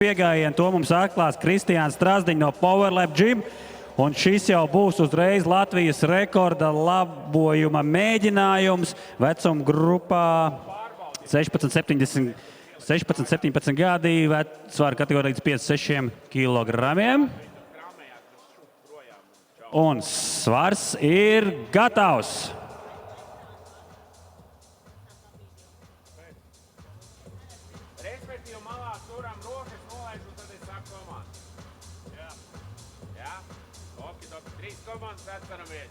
Piegājienu to mums atklās Kristiāns Strazdiņš no Powerlab Gym. Un šis jau būs uzreiz Latvijas rekorda labojuma mēģinājums vecuma grupā 16, 17 gadi, svara kategorija līdz 56 kilogramiem. Un svars ir gatavs. Respektīvi malā turam rokas, nolaiž un tad es saku komandu. Jā? Okidoki, 3 komandas atceramies.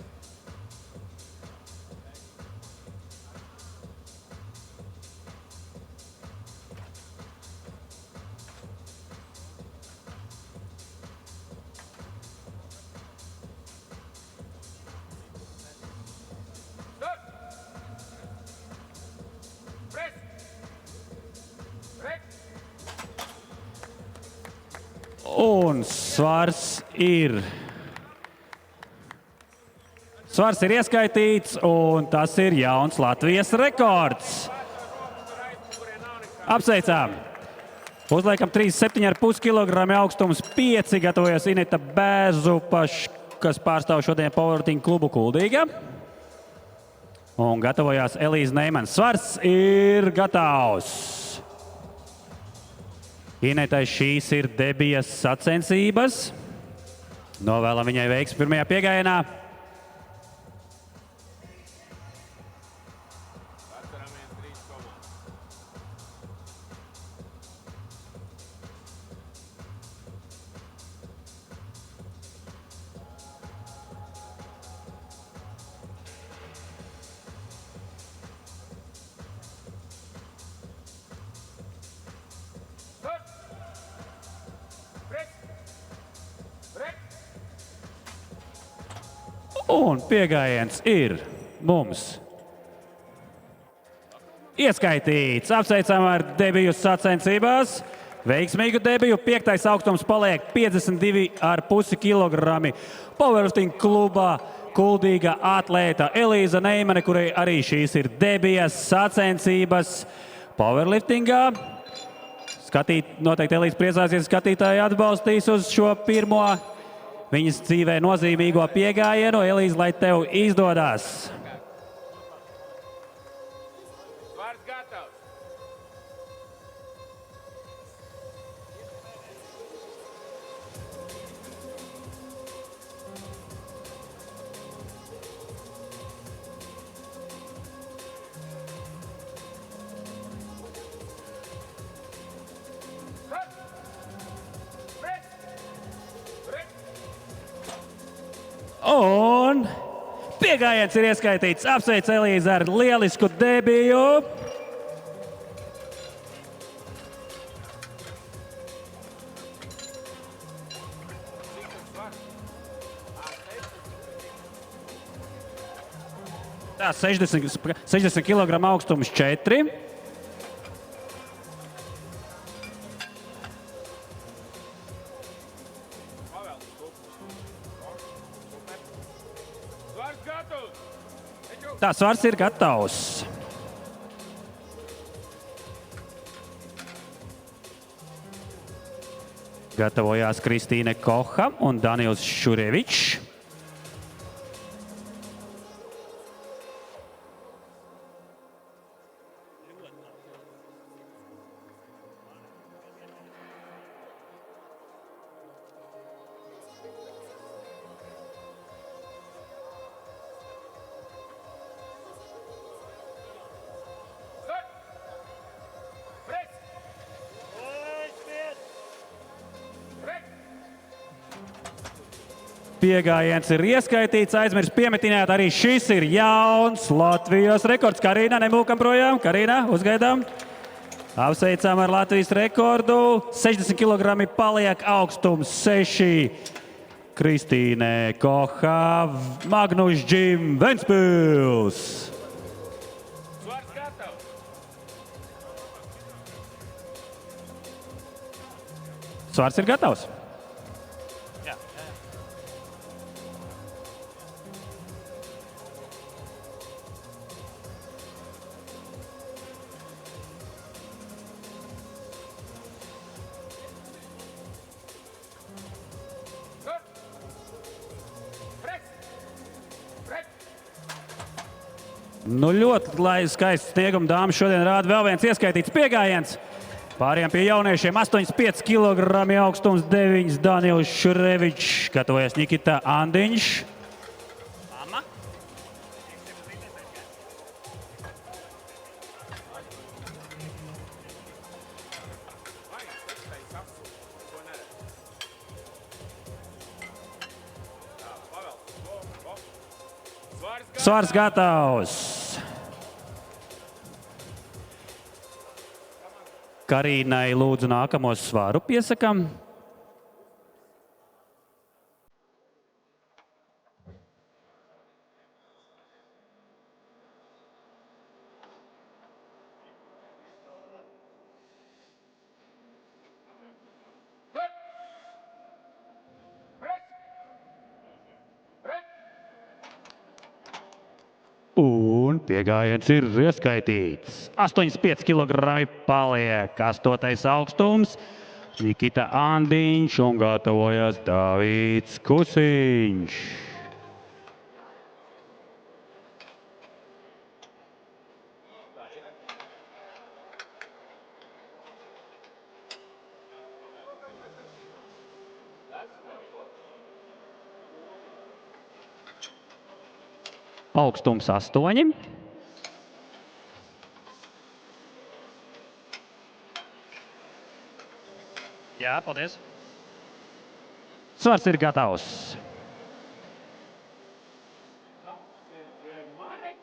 Un svars ir ieskaitīts, un tas ir jauns Latvijas rekords. Apsveicām! Uzliekam 37,5 kg augstums, 5 gatavojas Ineta Bēzupa, kas pārstāv šodien Powerlifting klubu Kuldīga. Un gatavojās Elīze Neimans. Svars ir gatavs. Inetai šīs ir debijas sacensības. Novēlam viņai veiksmi pirmajā piegājienā. Atceramies 3 komandas. Un piegājiens ir mums ieskaitīts. Apsveicam ar debiju sacensībās. Veiksmīgu debiju. 5. augstums paliek 52,5 kg. Powerlifting klubā Kuldīga atlēta Elīze Neimane, kurai arī šīs ir debijas sacensības powerliftingā. Noteikti Elīze priecāsies, skatītāji atbalstīs uz šo pirmo viņas dzīvē nozīmīgo piegājienu. Elīze, lai tev izdodas! Svars gatavs. Un piegājiens ir ieskaitīts. Apsveic Elīze ar lielisku debiju. Tā 60 kg augstums 4. Svars gatavs. Tā svars ir gatavs. Gatavojās Kristīne Koha un Daniels Šurevičs. Piegājiens ir ieskaitīts, aizmirst piemetināt, arī šis ir jauns Latvijas rekords. Karina, nemūkam projām. Karina, uzgaidām. Apsveicām ar Latvijas rekordu. 60 kg paliek augstums 6. Kristīne Koha, Magnus Gym, Ventspils. Svars gatavs. Svars ir gatavs. Nu, ļoti skaists snieguma dāmas šodien rāda vēl viens ieskaitīts piegājiens. Pāriem pie jauniešiem 85 kg augstums 9 Daniels Šurevičs, gatavojas Nikita Andiņš. Svars gatavs. Karīnai lūdzu nākamo svaru piesakam. Un piegājiens ir ieskaitīts. 85 kg paliek 8. augstums. Nikita Andiņš un gatavojas Dāvids Kusiņš. Augstums 8. Jā, paldies. Svars ir gatavs.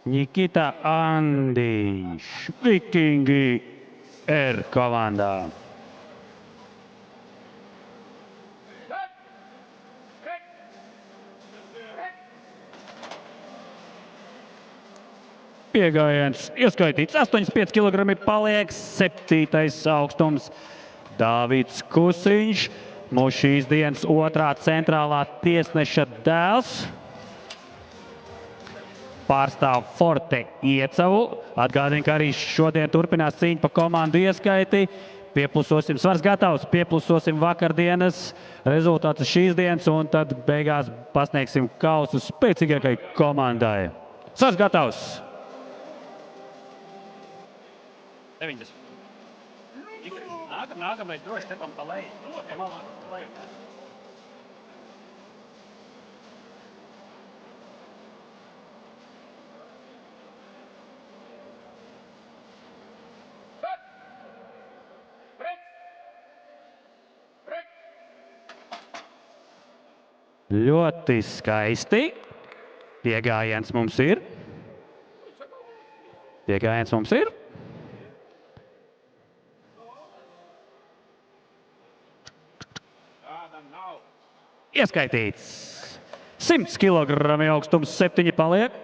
Nikita Andiņš, Vikingi R komandā. Piegājiens ieskaitīts. 85 kg paliek 7. augstums. Dāvids Kusiņš, mūsu šīs dienas 2. centrālā tiesneša dēls. Pārstāv Forte Iecavu. Atgādinu, ka arī šodien turpinās cīņa pa komandu ieskaiti. Pieplusosim, svars gatavs, pieplusosim vakardienas rezultātus šīs dienas un tad beigās pasniegsim kausu spēcīgākai komandai. Svars gatavs! 90. Nākamreiz droši tepam pa leju. Ļoti skaisti. Piegājiens mums ir. Ieskaitīts. 100 kg augstums 7 paliek.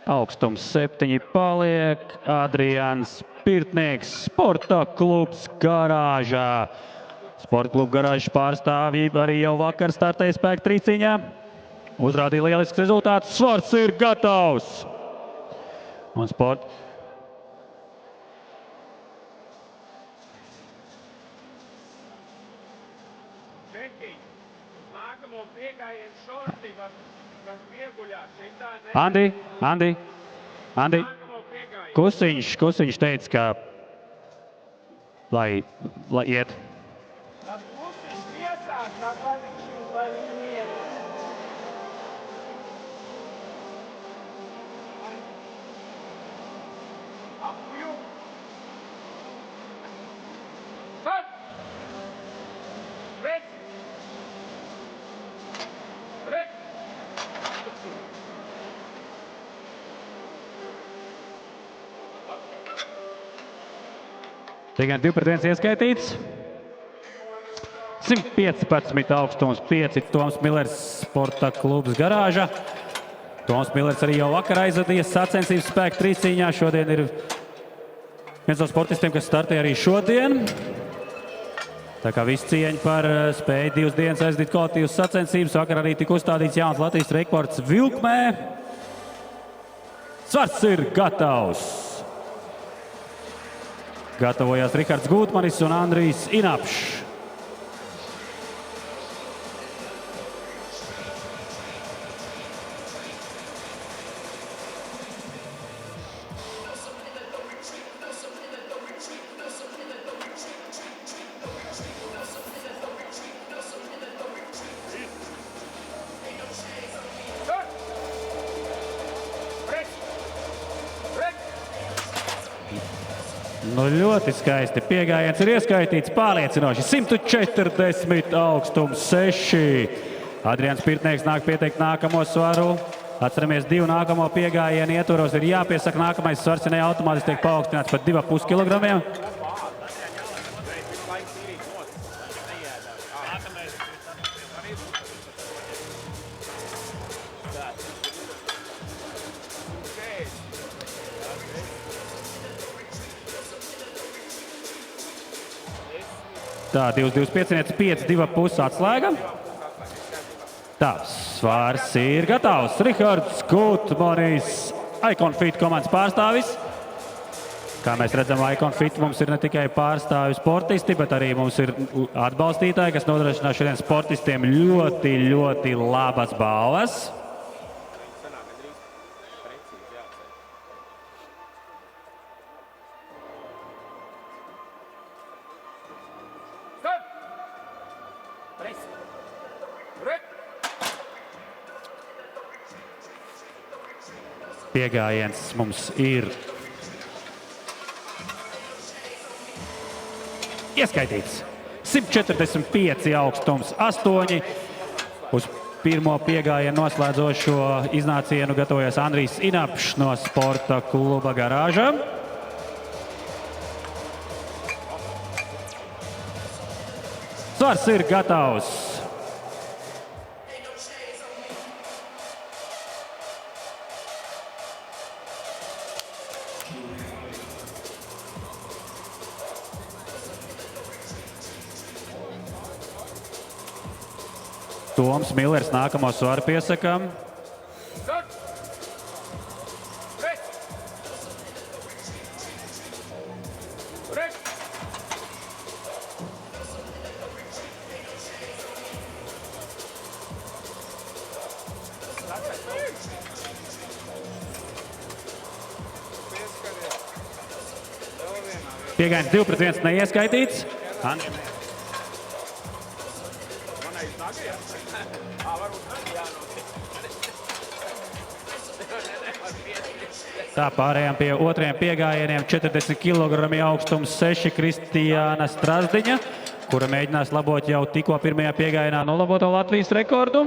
Augstums 7 paliek. Adrians Pirtnieks, Sporta klubs Garāžā. Sporta kluba Garāžas pārstāvība arī jau vakar startēja spēku trīcīņā. Uzrādīja lielisks rezultāts. Svars ir gatavs. Un sporta. Andi. Kusiņš teica, ka lai iet. Tikai 2-1 ieskaitīts. 115 augstums 5 Toms Millers, Sporta klubs Garāža. Toms Millers arī jau vakar aizvadījis sacensības spēku trīcīņā. Šodien ir viens no sportistiem, kas startē arī šodien. Tā kā viss cieņa par spēju 2 dienas aizdīt kolektīvas sacensības. Vakar arī tika uzstādīts jauns Latvijas rekords vilkmē. Svars ir gatavs. Gatavojās Rihards Gūtmanis un Andrijs Inapšs. Nu, ļoti skaisti. Piegājiens ir ieskaitīts pārliecinoši. 140 augstums 6. Adrians Pirtnieks nāk pieteikt nākamo svaru. Atceramies, 2 nākamo piegājienu ietvaros ir jāpiesaka nākamais svars, ja ne automātiski tiek paaugstināts par 2,5 kilogramiem. Tā, 2,25, 5, 2,5 atslēga. Tā, svārs ir gatavs. Rihards Gutmanis, Icon Fit komandas pārstāvis. Kā mēs redzam, Icon Fit mums ir ne tikai pārstāvi sportisti, bet arī mums ir atbalstītāji, kas nodrošinās šodien sportistiem ļoti, ļoti labas balvas. Piegājiens mums ir ieskaitīts. 145 augstums 8. Uz pirmo piegājienu noslēdzošo iznācienu gatavojas Andrijs Inapšs no Sporta kluba Garāža. Svars ir gatavs. Toms Millers nākamo svaru piesakam. Piegājiens 2-1 neieskaitīts. Tā, pārējām pie otrajiem piegājieniem. 40 kg augstums 6 Kristiāna Strazdiņa, kura mēģinās labot jau tikko pirmajā piegājienā nolaboto Latvijas rekordu.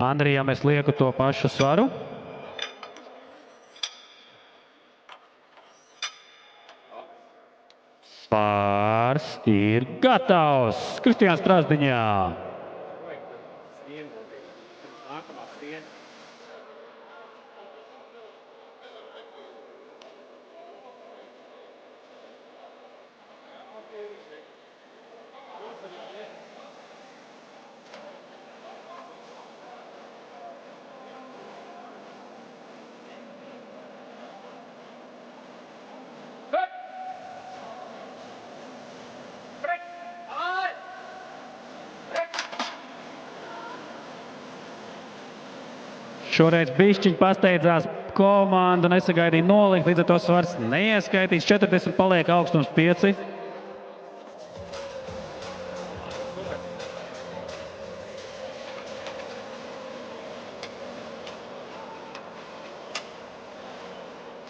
Andrijam es lieku to pašu svaru. Svārs ir gatavs Kristiāna Strazdiņā. Šoreiz bišķiņ pasteidzās komanda, nesagaidīja nolikt, līdz ar to svars neieskaitīs. 40 paliek augstums 5.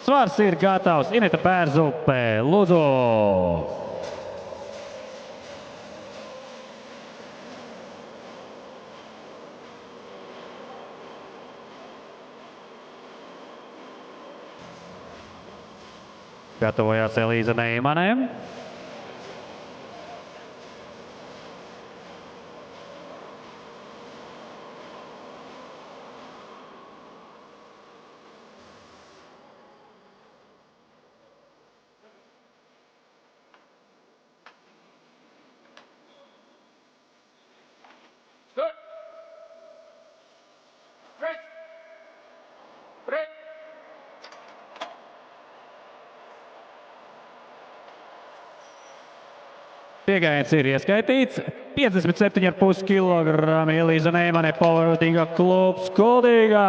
Svars ir gatavs. Ineta Bērzupe, lūdzu! Gatavojās Elīza Neimanē. Piegājiens ir ieskaitīts. 57,5 kg Elīza Neimane, Powerliftinga klubs Kuldīgā.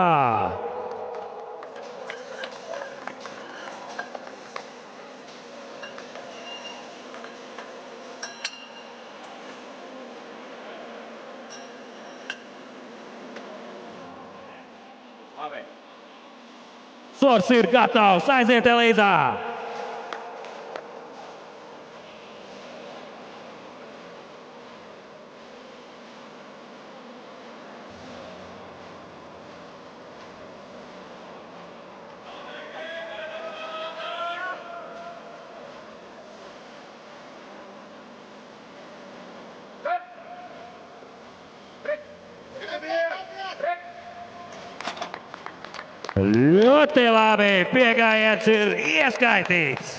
Svars ir gatavs, aiziet Elīzā! Ļoti labi! Piegājiens ir ieskaitīts!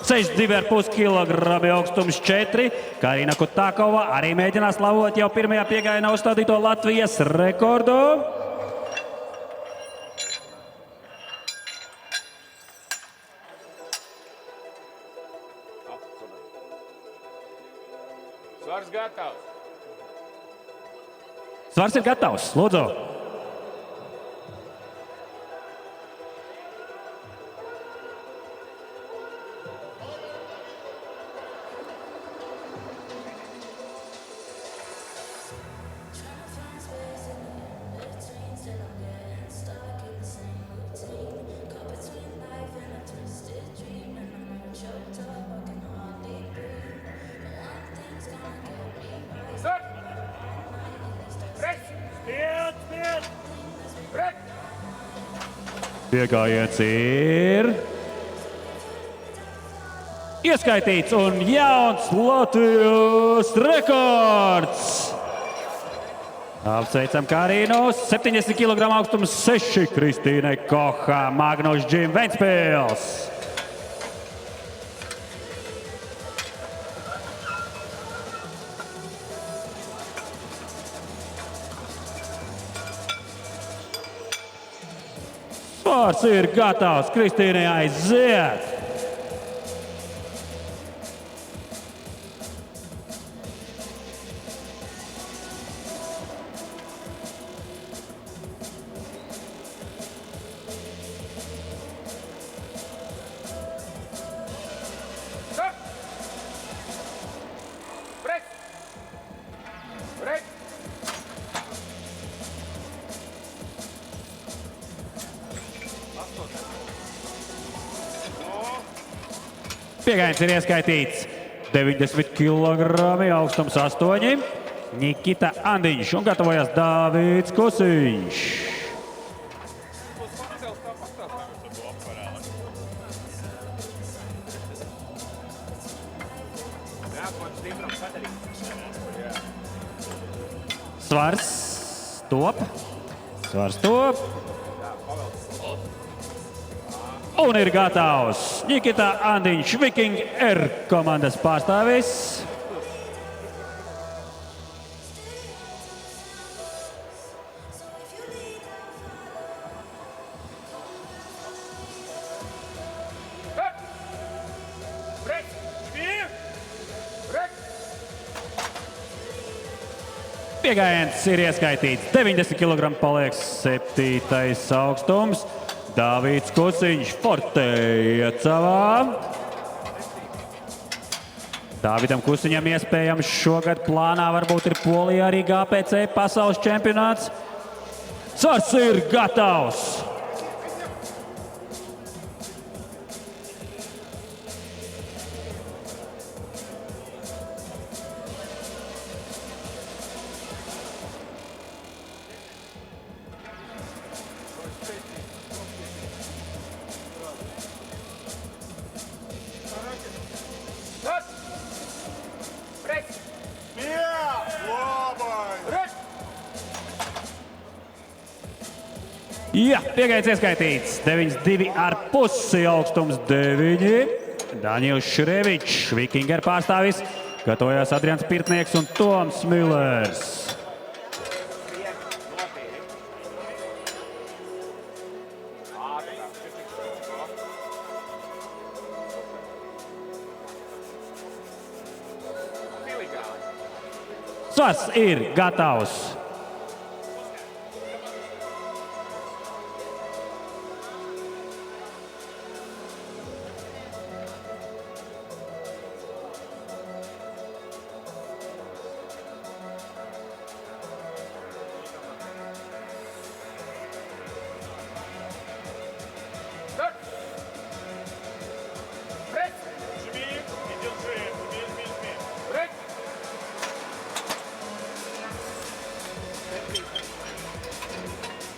62,5 kg augstums 4. Karina Kutakova arī mēģinās lavot jau pirmajā piegājienā uzstādīto Latvijas rekordu. Svars gatavs. Svars ir gatavs, lūdzu! Svars! Pret! Pret! Piegājiens ir ieskaitīts un jauns Latvijas rekords! Apsveicam Karinu, 70 kg augstums 6 Kristīne Koha, Magnus Džim Ventspils. Svars ir gatavs, Kristīnai aiziet! Svars! Pret! Pret! Piegājiens ir ieskaitīts 90 kg augstums 8. Nikita Andiņš un gatavojas Dāvids Kusiņš. Svars top. Svars top. Un ir gatavs Nikita Andiņš, Viking R komandas pārstāvis. Pret! Pret! Piegājiens ir ieskaitīts 90 kg paliek 7. augstums. Dāvids Kusiņš Forte iecavā. Dāvidam Kusiņam iespējams šogad plānā varbūt ir Polijā arī GPC pasaules čempionāts. Svars ir gatavs! Svars! Pret! Pret! Jā, piegājiens ieskaitīts 92,5 augstums 9. Daniels Šrevičs, Vikinger pārstāvis, gatavojās Adrians Pirtnieks un Toms Millers. Svars ir gatavs!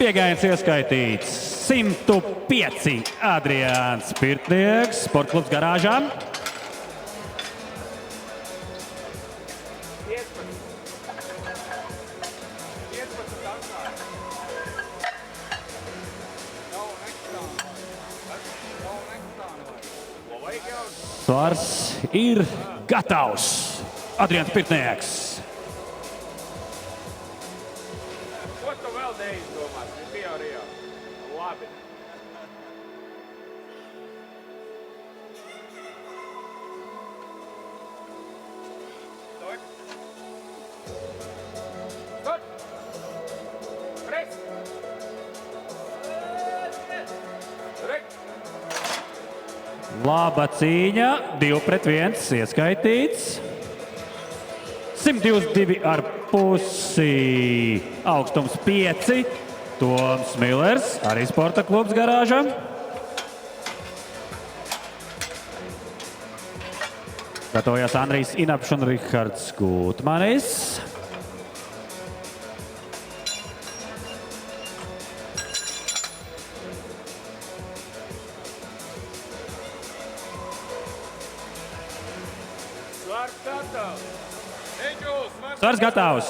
Piegājiens ieskaitīts 105. Adriāns Pirtnieks, Sporta klubs Garāžā. 15 atklāja. Svars ir gatavs. Adriāns Pirtnieks. Ko tu vēl neizdomās? Tas bija Rio. Labi. Stot! Pres! Rek! Laba cīņa, 2-1 ieskaitīts. 122,5, augstums 5. Toms Millers, arī Sporta klubs Garāžā. Gatavojas Andrijs Inapšs un Rihards Gūtmanis. Svars gatavs! Svars gatavs.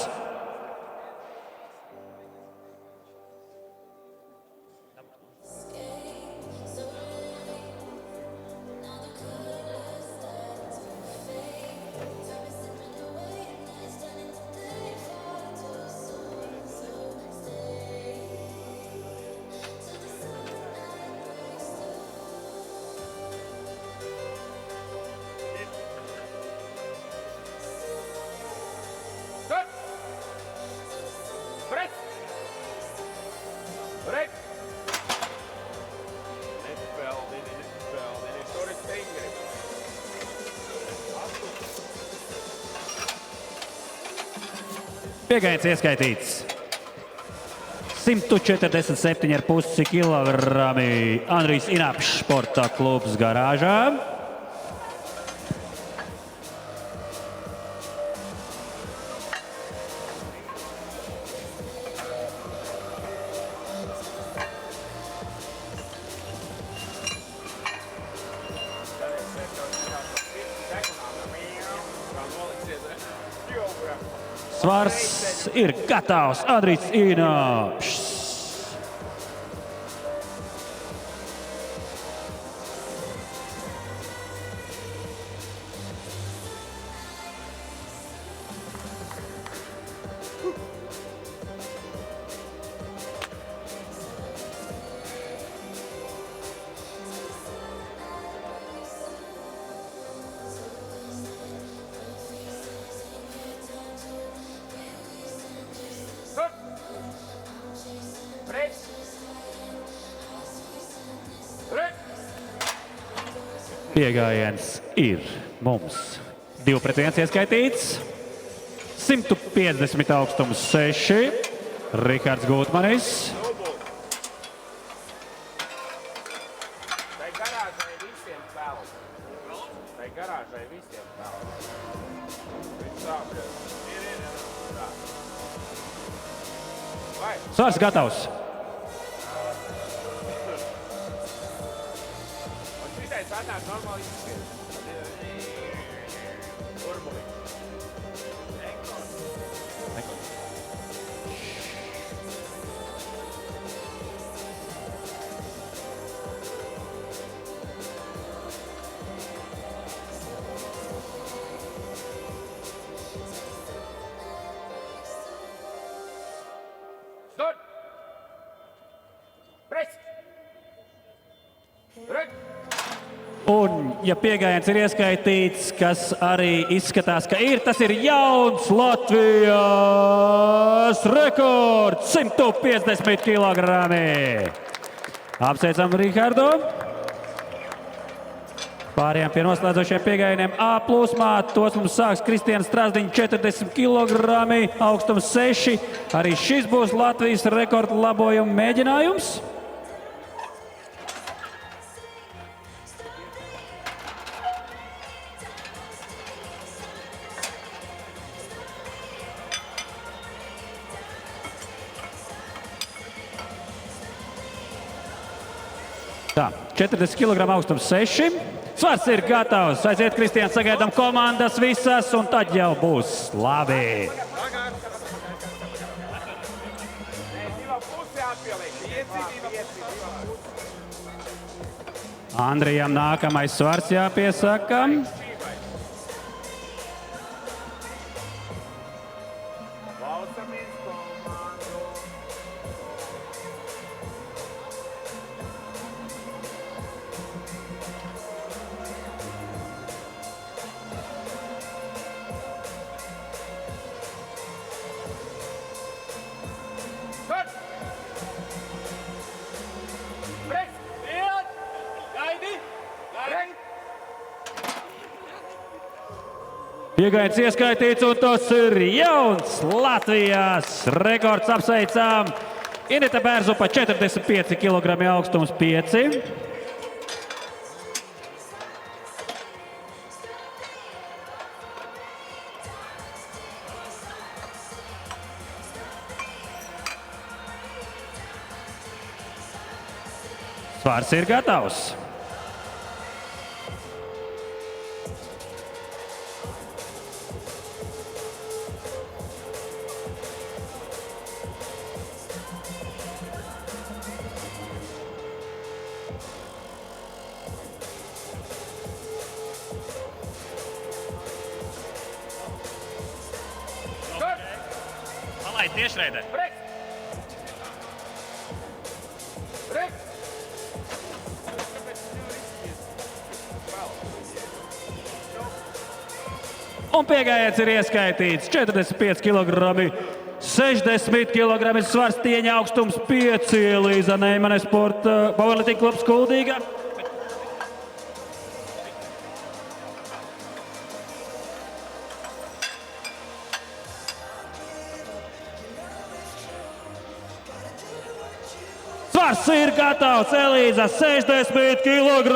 Stot! Pres! Rek! Nepeldini. Tur ir stingri. Piegājiens ieskaitīts 147,5 kg. Andrijs Inapšs, Sporta klubs Garāžā. Svars ir gatavs. Andrijs Inapšs. Stot! Pres! Rek! Piegājiens ir mums 2-1 ieskaitīts. 150 augstums 6. Rihards Gūtmanis. Tai garāžai visiem peld. Tai garāžai visiem peld. Viņš sāpjas. Tā. Vai? Svars gatavs. Un šitais atnāk normāli izskriet. Urbuli. Stot! Pres! Rek! Un, ja piegājiens ir ieskaitīts, kas arī izskatās, ka ir, tas ir jauns Latvijas rekords - 150 kg. Apsveicam Rihardu. Pārējām pie noslēdzošiem piegājieniem A plūsmā. Tos mums sāks Kristiāns Strasdiņš 40 kg, augstums 6. Arī šis būs Latvijas rekorda labojuma mēģinājums. Tā, 40 kg augstums 6. Svars ir gatavs. Aiziet, Kristiāns, sagaidām komandas visas, un tad jau būs labi. Andrijam nākamais svars jāpiesaka. Iegājiens ieskaitīts, un tas ir jauns Latvijas rekords. Apsveicām Ineta Bērzupa, 45 kg augstums 5. Svars ir gatavs. Tiešraidē. Un piegājiens ir ieskaitīts 45 kg, 60 kg svars, tieņa augstums 5. Līza Neimane Sporta Powerlifting klubs Kuldīga. Svars ir gatavs, Elīza, 60 kg.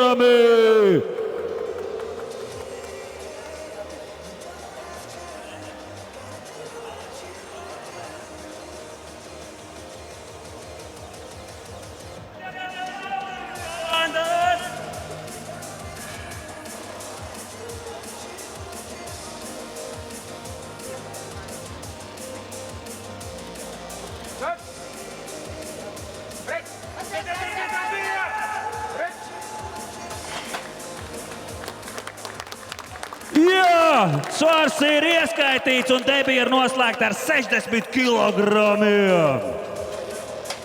Jā, svars ir ieskaitīts, un debija ir noslēgta ar 60 kg.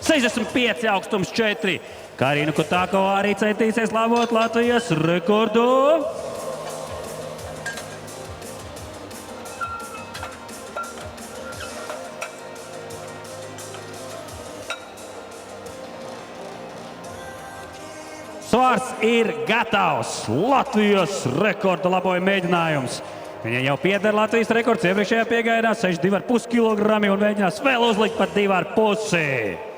65 augstums 4. Karina Kutākova arī centīsies labot Latvijas rekordu. Svars ir gatavs. Latvijas rekorda labojuma mēģinājums. Viņai jau pieder Latvijas rekords iepriekšējā piegājienā 62,5 kg un mēģinās vēl uzlikt par 2,5.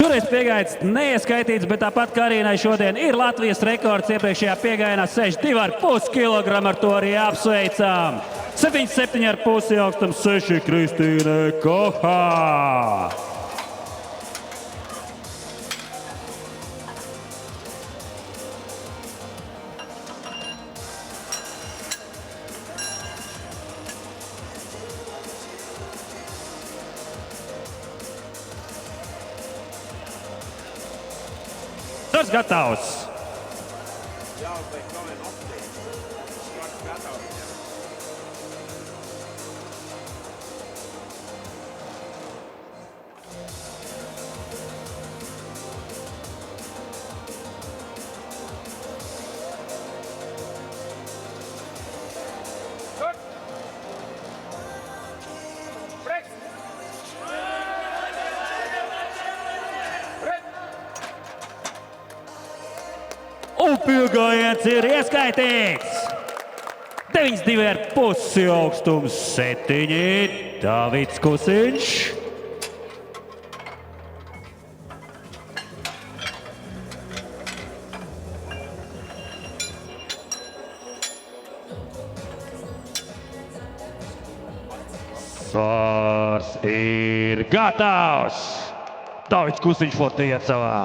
Šoreiz piegājiens neieskaitīts, bet tāpat Karinai šodien ir Latvijas rekords iepriekšējā piegājienā 62,5 kg. Ar to arī apsveicām. 77,5 augstums 6 Kristīne Kohā. Tas gatavs. Piegājiens ir ieskaitīts. 92,5 augstums, 7 Davids Kusiņš. Svars ir gatavs. Davids Kusiņš Fortiecavā.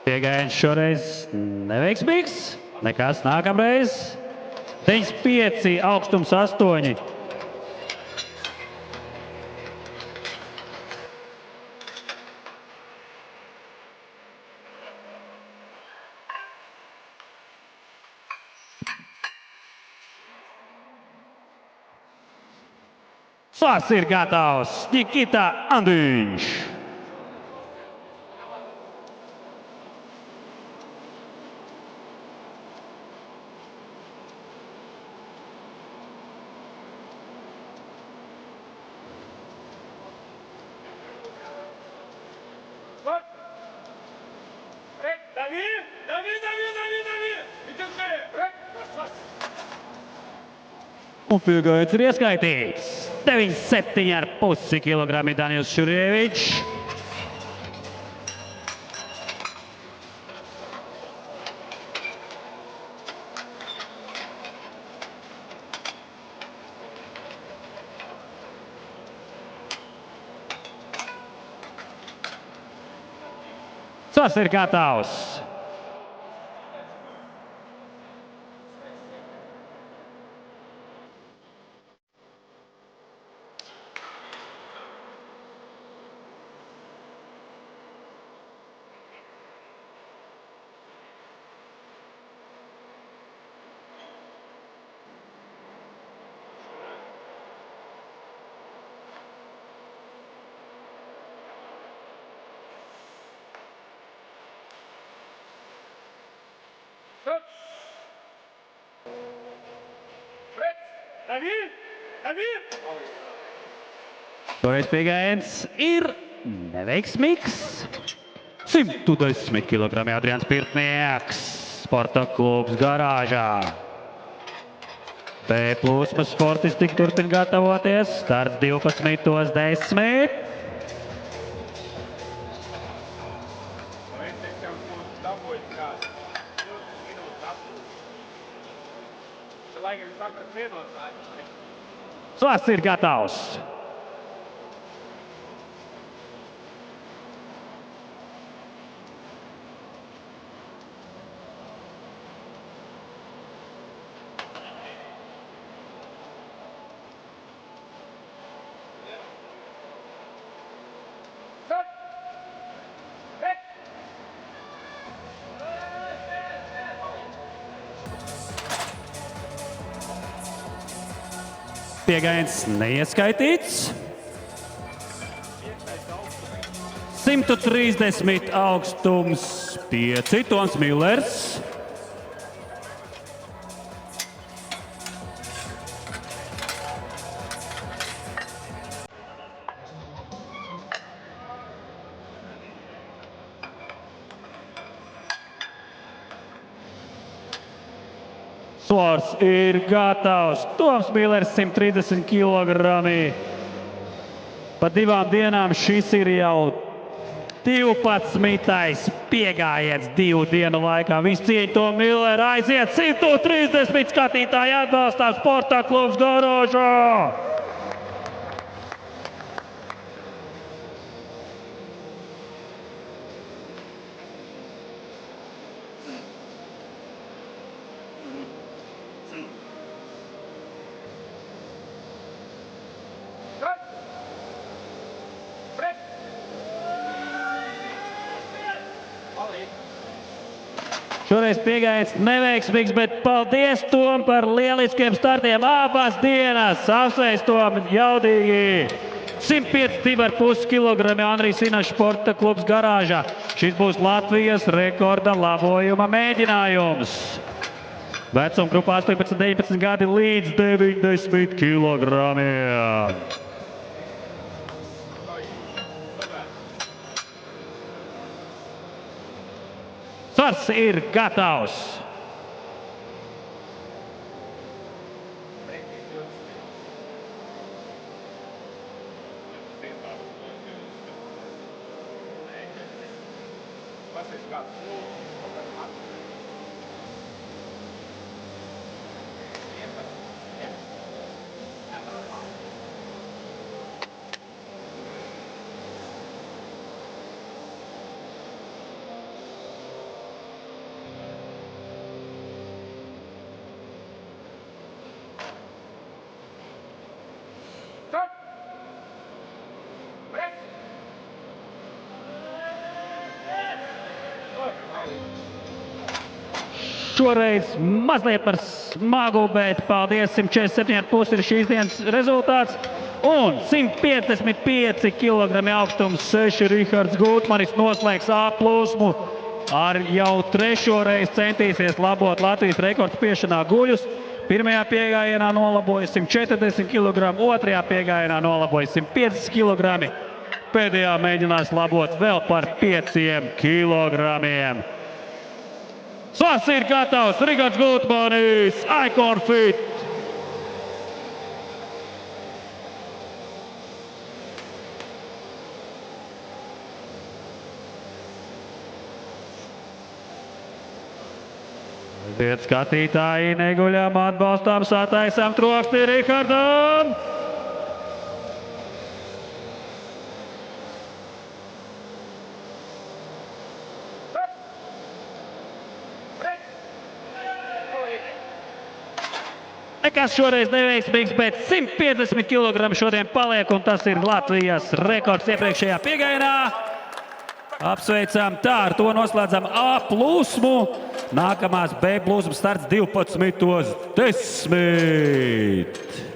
Piegājiens šoreiz neveiksmīgs. Nekas nākamreiz. 95, augstums 8. Svars ir gatavs. Nikita Andiņš. Un piegājiens ir ieskaitīts. 97,5 kg Daniels Šurievičs. Svars ir gatavs. Šoreiz piegājiens ir neveiksmīgs. 110 kg Adrians Pirtnieks, Sporta klubs Garāžā. B plūsmas sportisti turpina gatavoties. Starts 12:10. Svars ir gatavs. Piegājiens neieskaitīts. 130 augstums, 5 Toms Millers. Svars ir gatavs. Toms Millers 130 kg. Pa 2 dienām šis ir jau 12. piegājiens 2 dienu laikā. Visu cieņu Tomu Milleru aiziet 130 skatītāji atbalstā Sporta klubs Garāžā. Šoreiz piegājiens neveiksmīgs, bet paldies Tom par lieliskiem startiem abās dienās. Apsveic Tom jaudīgi. 105,5 kg Andrijs Inašs Sporta klubs garāžā. Šis būs Latvijas rekorda labojuma mēģinājums. Vecuma grupā 18, 19 gadi līdz 90 kg. Svars ir gatavs. Šoreiz mazliet par smagu, bet paldies, 147,5 ir šīs dienas rezultāts. Un 155 kg augstums 6 Rihards Gutmanis noslēgs A plūsmu. Ar jau trešo reizi centīsies labot Latvijas rekordu spiešanā guļus. Pirmajā piegājienā nolaboja 140 kg, otrajā piegājienā nolaboja 150 kg. Pēdējā mēģinās labot vēl par 5 kg. Svars ir gatavs, Rihards Gutmanis, Icon Fit. Aiziet skatītāji, neguļām, atbalstām, sataisām troksni Rihardam. Nekas šoreiz neveiksmīgs, bet 150 kg šodien paliek, un tas ir Latvijas rekords iepriekšējā piegājienā. Apsveicam, tā ar to noslēdzam A plūsmu. Nākamās B plūsmas starts 12:10.